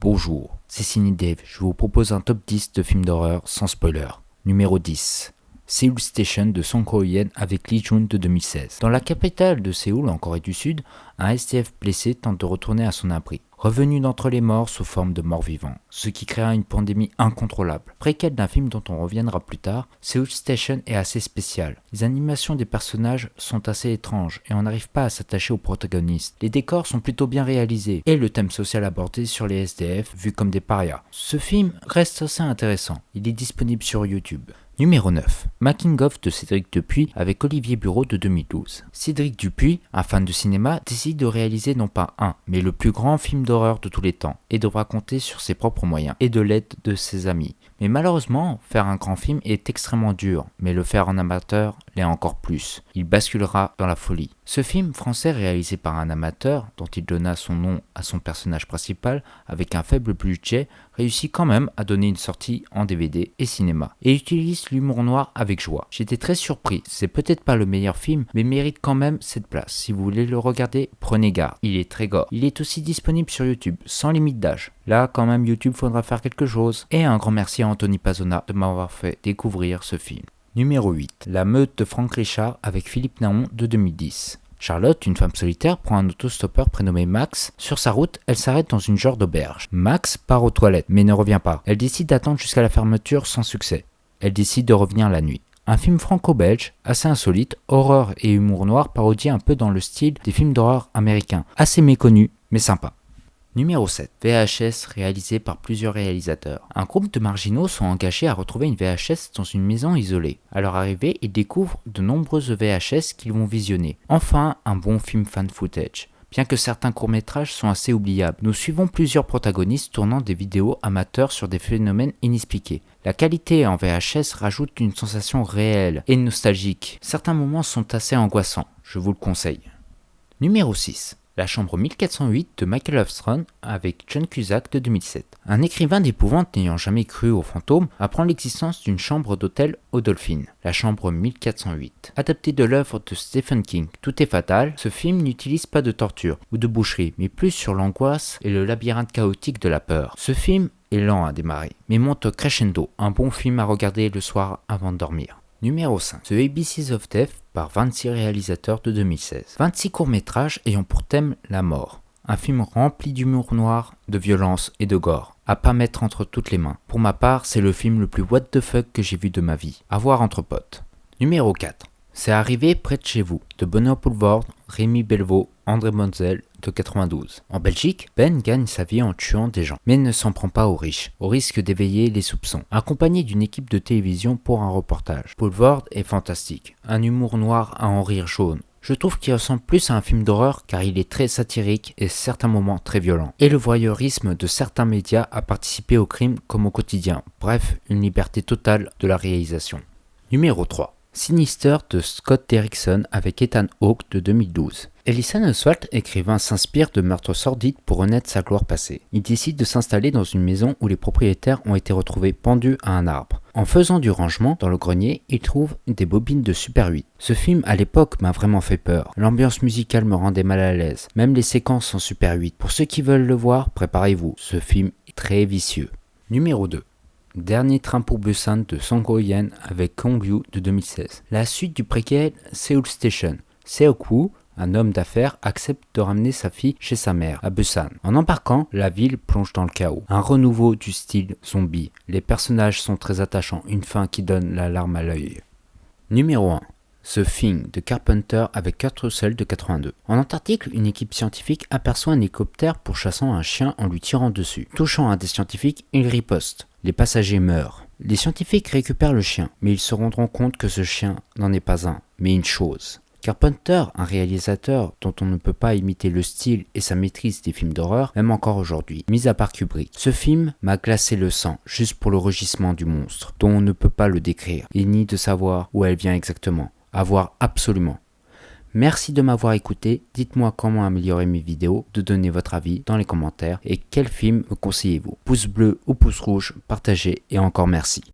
Bonjour, c'est Ciné Dave, je vous propose un top 10 de films d'horreur sans spoiler. Numéro 10. Seoul Station de Song Ho-yen avec Lee Jun de 2016. Dans la capitale de Séoul, en Corée du Sud, un SDF blessé tente de retourner à son abri. Revenu d'entre les morts sous forme de mort-vivant, ce qui créera une pandémie incontrôlable. Préquel d'un film dont on reviendra plus tard, Seoul Station est assez spécial. Les animations des personnages sont assez étranges et on n'arrive pas à s'attacher aux protagonistes. Les décors sont plutôt bien réalisés et le thème social abordé sur les SDF vus comme des parias. Ce film reste assez intéressant, il est disponible sur YouTube. Numéro 9. Making of de Cédric Dupuis avec Olivier Bureau de 2012. Cédric Dupuis, un fan de cinéma, décide de réaliser non pas un, mais le plus grand film d'horreur de tous les temps, et devra compter sur ses propres moyens et de l'aide de ses amis. Mais malheureusement, faire un grand film est extrêmement dur, mais le faire en amateur l'est encore plus. Il basculera dans la folie. Ce film français réalisé par un amateur, dont il donna son nom à son personnage principal, avec un faible budget, réussit quand même à donner une sortie en DVD et cinéma, et utilise l'humour noir avec joie. J'étais très surpris, c'est peut-être pas le meilleur film, mais mérite quand même cette place. Si vous voulez le regarder, prenez garde, il est très gore. Il est aussi disponible sur YouTube, sans limite d'âge. Là, quand même, YouTube faudra faire quelque chose. Et un grand merci à Anthony Pazona de m'avoir fait découvrir ce film. Numéro 8. La meute de Franck Richard avec Philippe Naon de 2010. Charlotte, une femme solitaire, prend un autostoppeur prénommé Max. Sur sa route, elle s'arrête dans une genre d'auberge. Max part aux toilettes, mais ne revient pas. Elle décide d'attendre jusqu'à la fermeture sans succès. Elle décide de revenir la nuit. Un film franco-belge, assez insolite, horreur et humour noir parodie un peu dans le style des films d'horreur américains. Assez méconnu, mais sympa. Numéro 7. VHS réalisé par plusieurs réalisateurs. Un groupe de marginaux sont engagés à retrouver une VHS dans une maison isolée. À leur arrivée, ils découvrent de nombreuses VHS qu'ils vont visionner. Enfin, un bon film fan footage. Bien que certains courts-métrages sont assez oubliables, nous suivons plusieurs protagonistes tournant des vidéos amateurs sur des phénomènes inexpliqués. La qualité en VHS rajoute une sensation réelle et nostalgique. Certains moments sont assez angoissants, je vous le conseille. Numéro 6. La chambre 1408 de Michael Armstrong avec John Cusack de 2007. Un écrivain d'épouvante n'ayant jamais cru aux fantômes apprend l'existence d'une chambre d'hôtel aux Dolphins, la chambre 1408. Adapté de l'œuvre de Stephen King, Tout est fatal, ce film n'utilise pas de torture ou de boucherie, mais plus sur l'angoisse et le labyrinthe chaotique de la peur. Ce film est lent à démarrer, mais monte crescendo, un bon film à regarder le soir avant de dormir. Numéro 5. The ABCs of Death par 26 réalisateurs de 2016. 26 courts-métrages ayant pour thème la mort. Un film rempli d'humour noir, de violence et de gore. À pas mettre entre toutes les mains. Pour ma part, c'est le film le plus what the fuck que j'ai vu de ma vie. À voir entre potes. Numéro 4. C'est arrivé près de chez vous, de Benoît Poelvoorde, Rémi Belvaux, André Monzel de 92. En Belgique, Ben gagne sa vie en tuant des gens, mais ne s'en prend pas aux riches, au risque d'éveiller les soupçons. Accompagné d'une équipe de télévision pour un reportage. Poelvoorde est fantastique, un humour noir à en rire jaune. Je trouve qu'il ressemble plus à un film d'horreur car il est très satirique et certains moments très violents. Et le voyeurisme de certains médias a participé au crime comme au quotidien. Bref, une liberté totale de la réalisation. Numéro 3. Sinister de Scott Derrickson avec Ethan Hawke de 2012. Ellison Oswalt, écrivain, s'inspire de meurtres sordides pour renaître sa gloire passée. Il décide de s'installer dans une maison où les propriétaires ont été retrouvés pendus à un arbre. En faisant du rangement dans le grenier, il trouve des bobines de Super 8. Ce film à l'époque m'a vraiment fait peur. L'ambiance musicale me rendait mal à l'aise, même les séquences en Super 8. Pour ceux qui veulent le voir, préparez-vous, ce film est très vicieux. Numéro 2. Dernier train pour Busan de Song Ho-yen avec Kong Yu de 2016. La suite du préquel Seoul Station. Seok-woo, un homme d'affaires, accepte de ramener sa fille chez sa mère, à Busan. En embarquant, la ville plonge dans le chaos. Un renouveau du style zombie. Les personnages sont très attachants, une fin qui donne la larme à l'œil. Numéro 1. The Thing de Carpenter avec Kurt Russell de 82. En Antarctique, une équipe scientifique aperçoit un hélicoptère pourchassant un chien en lui tirant dessus. Touchant un des scientifiques, il riposte. Les passagers meurent. Les scientifiques récupèrent le chien, mais ils se rendront compte que ce chien n'en est pas un, mais une chose. Carpenter, un réalisateur dont on ne peut pas imiter le style et sa maîtrise des films d'horreur, même encore aujourd'hui, mis à part Kubrick. Ce film m'a glacé le sang, juste pour le rugissement du monstre, dont on ne peut pas le décrire, et ni de savoir où elle vient exactement. À voir absolument. Merci de m'avoir écouté, dites-moi comment améliorer mes vidéos, de donner votre avis dans les commentaires et quel film me conseillez-vous. Pouce bleu ou pouce rouge, partagez et encore merci.